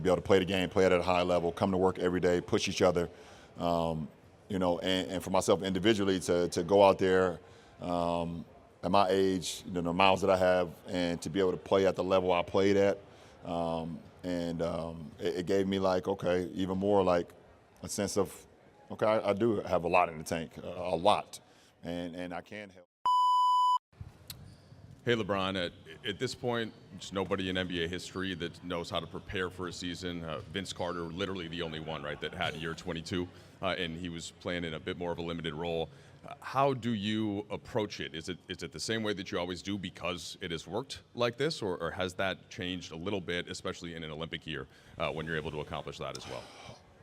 be able to play the game, play it at a high level, come to work every day, push each other, and for myself individually to go out there at my age, the miles that I have, and to be able to play at the level I played at. It gave me even more a sense of, I do have a lot in the tank, a lot, and I can help. Hey, LeBron, at this point, just nobody in NBA history that knows how to prepare for a season. Vince Carter, literally the only one, right, that had year 22, and he was playing in a bit more of a limited role. How do you approach it? Is it the same way that you always do because it has worked like this, or has that changed a little bit, especially in an Olympic year, when you're able to accomplish that as well?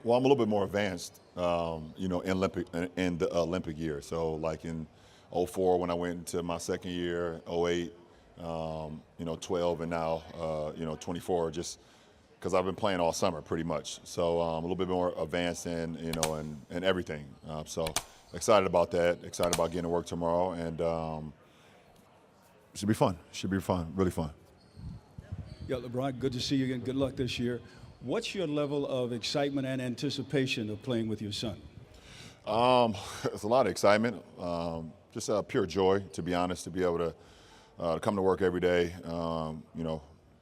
Well, I'm a little bit more advanced, in the Olympic year. So like in 04 when I went into my second year, 08, 12, and now 24. Just because I've been playing all summer pretty much. So a little bit more advanced in everything. So excited about that. Excited about getting to work tomorrow, and should be fun. Should be fun. Really fun. Yeah, LeBron, good to see you again. Good luck this year. What's your level of excitement and anticipation of playing with your son? It's a lot of excitement. Just pure joy, to be honest, to be able to come to work every day.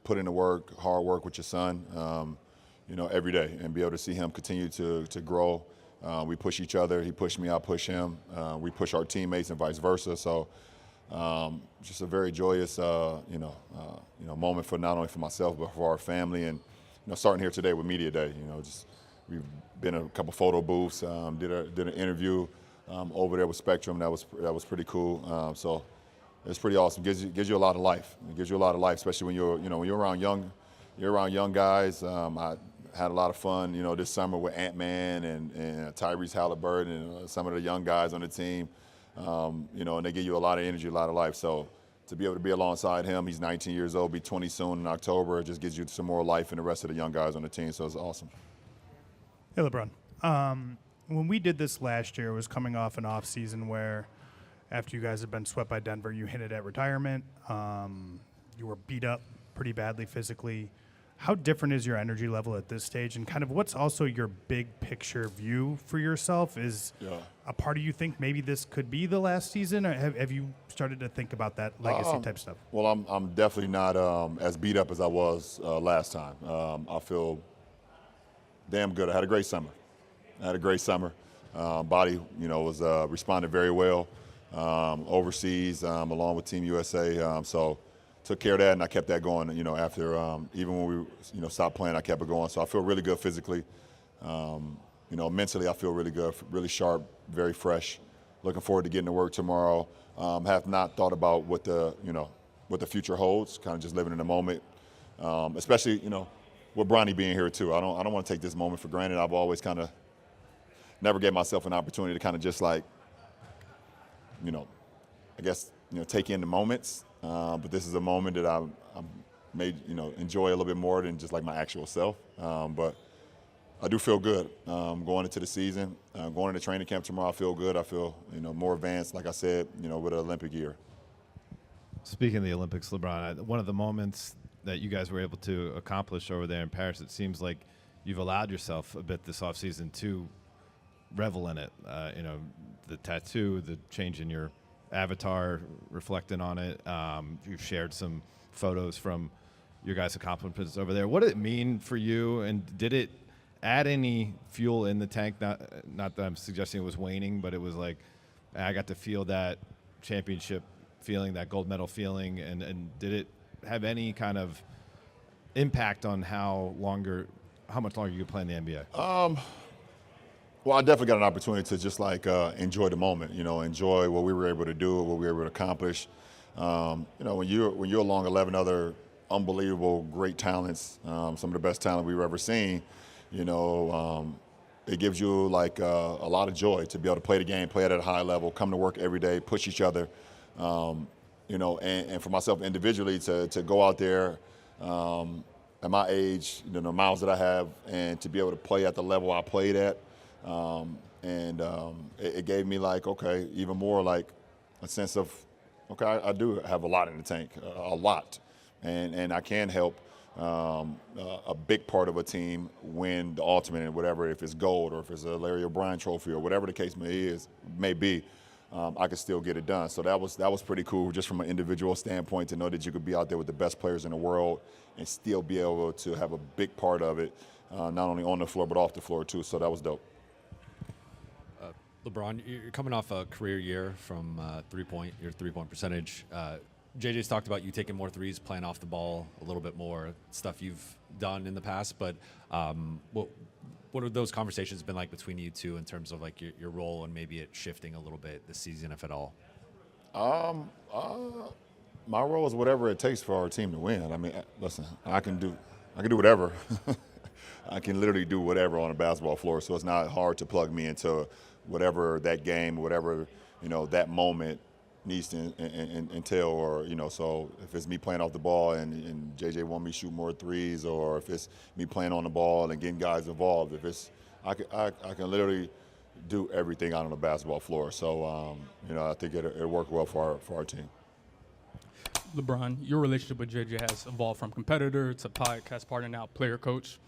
Put in the work, hard work with your son. Every day, and be able to see him continue to grow. We push each other. He pushed me, I push him. We push our teammates and vice versa. So just a very joyous, moment for not only for myself but for our family. And starting here today with Media Day. We've been in a couple photo booths. Did an interview over there with Spectrum. That was pretty cool. So it's pretty awesome. Gives you a lot of life. It gives you a lot of life, especially when you're around young guys. I had a lot of fun, this summer with Ant-Man and Tyrese Halliburton and some of the young guys on the team. And they give you a lot of energy, a lot of life. So to be able to be alongside him, he's 19 years old, be 20 soon in October, it just gives you some more life and the rest of the young guys on the team. So it's awesome. Hey, LeBron. When we did this last year, it was coming off an off season where after you guys had been swept by Denver, you hinted at retirement. You were beat up pretty badly physically. How different is your energy level at this stage, and kind of what's also your big picture view for yourself? Is a part of you think maybe this could be the last season, or have you started to think about that legacy type stuff? Well, I'm definitely not as beat up as I was last time. I feel damn good. I had a great summer. Body, was responded very well overseas, along with Team USA. So took care of that, and I kept that going. After even when we stopped playing, I kept it going. So I feel really good physically. Mentally, I feel really good, really sharp, very fresh. Looking forward to getting to work tomorrow. Have not thought about what the future holds. Kind of just living in the moment, especially with Bronny being here too. I don't want to take this moment for granted. I've always kind of never gave myself an opportunity to kind of just take in the moments. But this is a moment that I may enjoy a little bit more than just like my actual self. But I do feel good going into the season. Going into training camp tomorrow, I feel good. I feel more advanced, like I said, with the Olympic year. Speaking of the Olympics, LeBron, one of the moments that you guys were able to accomplish over there in Paris, it seems like you've allowed yourself a bit this offseason to revel in it. The tattoo, the change in your avatar, reflecting on it. You've shared some photos from your guys' accomplishments over there. What did it mean for you, and did it add any fuel in the tank? Not that I'm suggesting it was waning, but it was like I got to feel that championship feeling, that gold medal feeling, and did it have any kind of impact on how much longer you could play in the NBA? Well, I definitely got an opportunity to just enjoy the moment, enjoy what we were able to do, what we were able to accomplish. When you're along 11 other unbelievable, great talents, some of the best talent we've ever seen, it gives you a lot of joy to be able to play the game, play it at a high level, come to work every day, push each other, and for myself individually to go out there at my age, the miles that I have, and to be able to play at the level I played at. It gave me even more a sense of, I do have a lot in the tank, a lot, and I can help a big part of a team win the ultimate and whatever, if it's gold or if it's a Larry O'Brien trophy or whatever the case may be, I could still get it done. So that was pretty cool, just from an individual standpoint, to know that you could be out there with the best players in the world and still be able to have a big part of it, not only on the floor but off the floor too. So that was dope. LeBron, you're coming off a career year from your three-point percentage. JJ's talked about you taking more threes, playing off the ball a little bit more, stuff you've done in the past. But what have those conversations been like between you two in terms of like your role and maybe it shifting a little bit this season, if at all? My role is whatever it takes for our team to win. I mean, listen, I can do whatever. I can literally do whatever on a basketball floor. So it's not hard to plug me into whatever that game, whatever, that moment needs to entail, or, so if it's me playing off the ball and JJ want me to shoot more threes, or if it's me playing on the ball and getting guys involved, I can literally do everything out on the basketball floor. So, I think it worked well for our team. LeBron, your relationship with JJ has evolved from competitor to podcast partner, now player coach.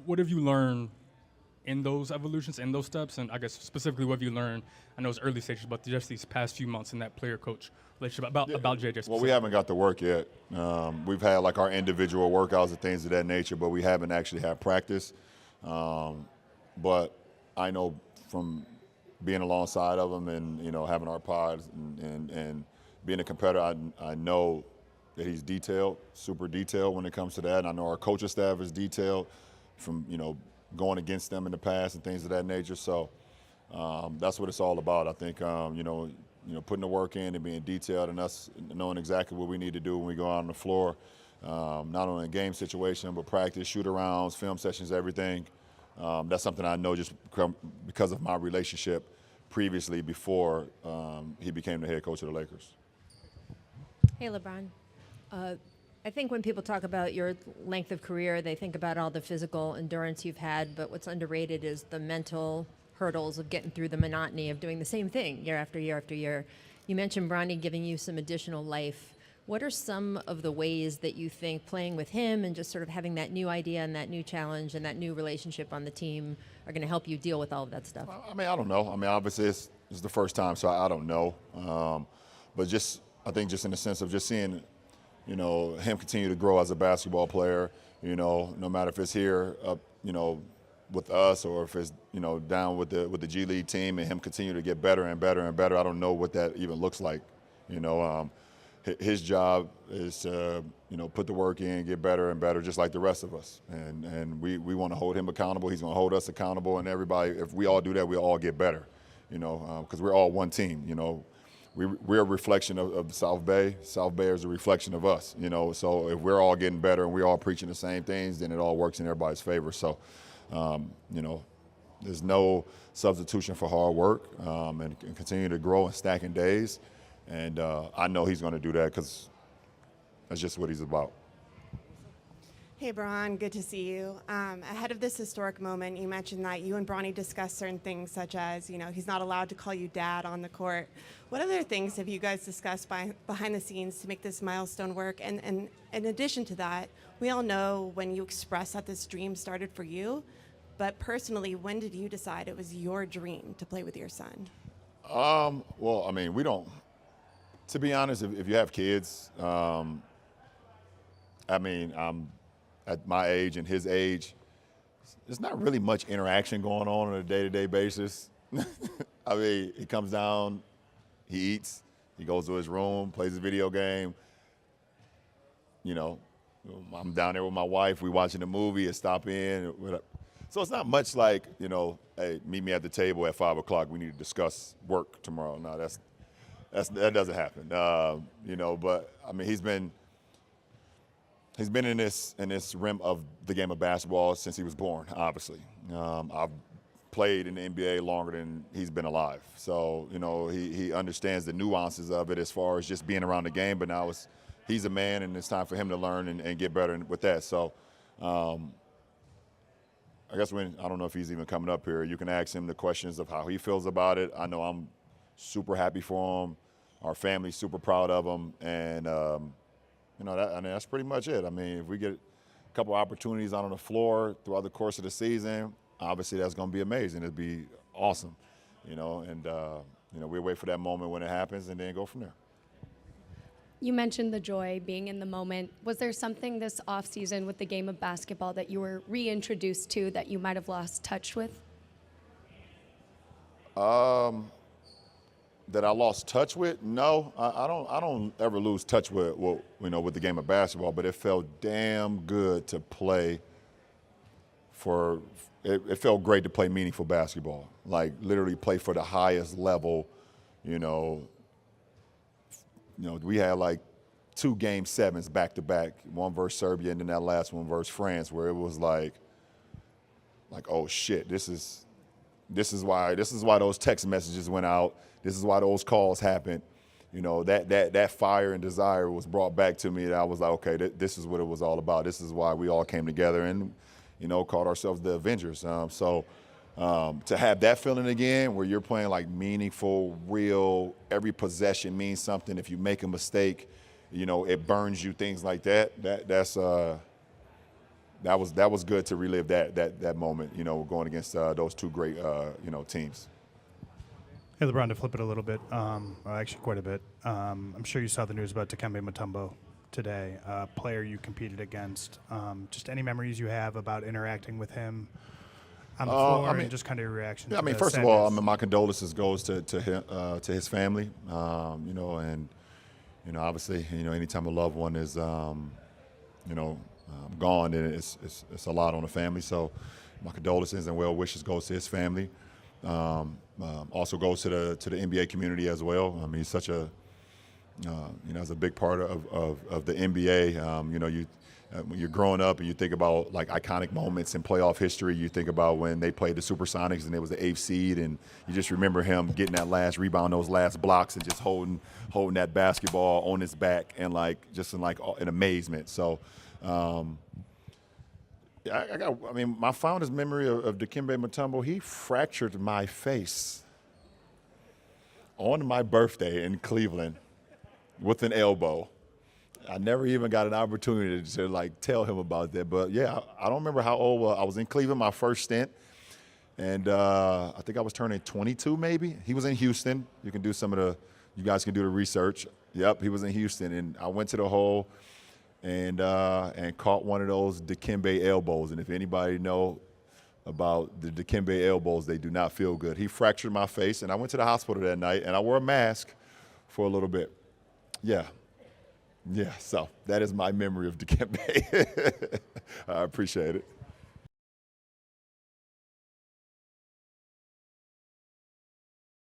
What have you learned in those evolutions, in those steps, and I guess specifically what have you learned? I know it's early stages, but just these past few months in that player-coach relationship about JJ specifically. Well, we haven't got to work yet. We've had like our individual workouts and things of that nature, but we haven't actually had practice. But I know from being alongside of him and having our pods and being a competitor, I know that he's detailed, super detailed when it comes to that. And I know our coaching staff is detailed from going against them in the past and things of that nature. So that's what it's all about. I think putting the work in and being detailed, and us knowing exactly what we need to do when we go out on the floor, not only in a game situation but practice, shoot-arounds, film sessions, everything. That's something I know just because of my relationship previously before he became the head coach of the Lakers. Hey, LeBron. I think when people talk about your length of career, they think about all the physical endurance you've had, but what's underrated is the mental hurdles of getting through the monotony of doing the same thing year after year after year. You mentioned Bronny giving you some additional life. What are some of the ways that you think playing with him and just sort of having that new idea and that new challenge and that new relationship on the team are going to help you deal with all of that stuff? I mean, I don't know. I mean, obviously it's the first time, so I don't know. But I think just in the sense of just seeing him continue to grow as a basketball player, no matter if it's here up, with us or if it's, down with the G League team, and him continue to get better and better and better. I don't know what that even looks like. His job is to, put the work in, get better and better, just like the rest of us. And we want to hold him accountable. He's going to hold us accountable, and everybody, if we all do that, we all get better, because we're all one team, We're a reflection of the South Bay. South Bay is a reflection of us, So if we're all getting better and we're all preaching the same things, then it all works in everybody's favor. So, there's no substitution for hard work and continue to grow and stacking days. And I know he's going to do that because that's just what he's about. Hey, Bron, good to see you. Ahead of this historic moment, you mentioned that you and Bronny discussed certain things, such as, he's not allowed to call you dad on the court. What other things have you guys discussed behind the scenes to make this milestone work? And in addition to that, we all know when you expressed that this dream started for you, but personally, when did you decide it was your dream to play with your son? Well, I mean, we don't, to be honest, if you have kids, I mean, at my age and his age, there's not really much interaction going on a day-to-day basis. I mean, he comes down, he eats, he goes to his room, plays a video game. I'm down there with my wife, we watching a movie, and stop in. So it's not much like, hey, meet me at the table at 5 o'clock, we need to discuss work tomorrow. No, that doesn't happen. But I mean, he's been in this rim of the game of basketball since he was born, obviously. I've played in the NBA longer than he's been alive. So, he understands the nuances of it as far as just being around the game, but now he's a man and it's time for him to learn and get better with that. So I guess I don't know if he's even coming up here, you can ask him the questions of how he feels about it. I know I'm super happy for him. Our family's super proud of him. And, that's pretty much it. I mean, if we get couple opportunities out on the floor throughout the course of the season, obviously that's going to be amazing. It'd be awesome, and we'll wait for that moment when it happens and then go from there. You mentioned the joy being in the moment. Was there something this offseason with the game of basketball that you were reintroduced to that you might have lost touch with? That I lost touch with? No, I don't ever lose touch with with the game of basketball. But it felt damn good to play. It felt great to play meaningful basketball, like literally play for the highest level. We had like 2 Game 7s back to back, one versus Serbia and then that last one versus France, where it was like, oh shit, this is why those text messages went out. This is why those calls happened. That fire and desire was brought back to me. That I was like, okay, this is what it was all about. This is why we all came together and, called ourselves the Avengers. To have that feeling again, where you're playing like meaningful, real, every possession means something. If you make a mistake, it burns you. Things like that. That was good to relive that moment. Going against those 2 great teams. Hey, LeBron, to flip it a little bit, actually quite a bit. I'm sure you saw the news about Dikembe Mutombo today, a player you competed against. Just any memories you have about interacting with him on the floor, and just kind of your reaction. Yeah, to the first of all, sadness. my condolences goes to him, to his family. And obviously, anytime a loved one is, gone, then it's a lot on the family. So, my condolences and well wishes goes to his family. Also goes to the NBA community as well. I mean, he's such a, as a big part of the NBA. When you're growing up and you think about like iconic moments in playoff history, you think about when they played the Supersonics and it was the 8th seed, and you just remember him getting that last rebound, those last blocks, and just holding that basketball on his back and in amazement. So, my fondest memory of Dikembe Mutombo, he fractured my face on my birthday in Cleveland with an elbow. I never even got an opportunity to tell him about that. But yeah, I don't remember how old I was in Cleveland, my first stint. And I think I was turning 22 maybe. He was in Houston. You guys can do the research. Yep, he was in Houston. And I went to the hole and caught one of those Dikembe elbows. And if anybody know about the Dikembe elbows, they do not feel good. He fractured my face, and I went to the hospital that night, and I wore a mask for a little bit. Yeah. Yeah, so that is my memory of Dikembe. I appreciate it.